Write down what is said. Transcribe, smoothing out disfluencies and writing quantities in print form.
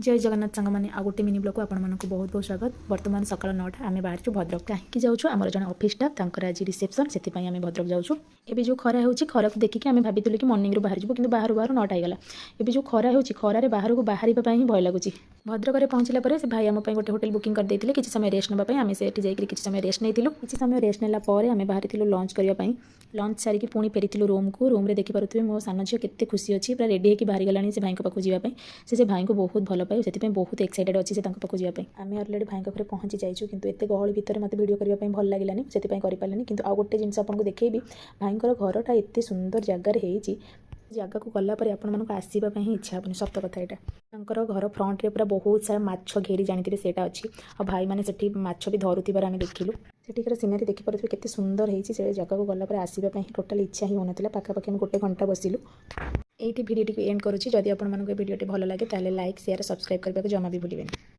जय जगन्नाथ सांग मैंने आ गोटे मिनी ब्लॉग को आपको बहुत बहुत स्वागत। बर्तमान सकाल 9टा आम बाहर भद्रक कहीं जाऊँ आमर जन ऑफिस स्टाफ आज रिसेप्शन से आम भद्रक जाऊँ। एबे जो खरा हो खरा को देखिए आम भाई कि मर्निंग बाहर जीव कि बाहर बाहर 9टा होगा। एबे जो खरा हो खरारे बाहर को बाहर ही भय लगुच। भद्रक में पहुँचला से भाई आम गोटे होटेल बुकिंग करते किसी समय रेस्ट नापी आम से किसी समय रेस्ट नहीं किसी समय रेस्ट नाला आम बाहर लंच करने लंच सारिकी पुणी फेरी रूम को रूम रे देखिपे मो सान झील केते खुशी अच्छी पूरा रेडी होकर बाहरी गलानी से भाई पाखु जावाई से भाई को बहुत भल पाए से बहुत एक्साइटेड अच्छी से पाखु जावाई। आम अलरेडी भाई पाखे पहुँची जाइए किंतु एत गहली भितर मत भिडियो करने भल लगे से करें कि आउ गोटे जिन आपको देखी भाई घरटा एत सुंदर जगार जगह को गलापर आपण आसवाप ही इच्छा हेनी सत कथा यहाँ घर फ्रंट रे पूरा बहुत सारा माछ घेरी जानते से अच्छी और भाई मैंने से माछ भी धरुवर आम देखिलु सेठिकार सीनरी देखिपे केते सुंदर होती से जगह को गलापर आसवाप ही टोटाल इच्छा ही होना पाखापाखि गोटे घंटा बसिलु। ये भिडियो एंड करुँची जदि आपको भिडियो भल लगे लाइक शेयर सब्सक्राइब करने को जमा भी भूलें।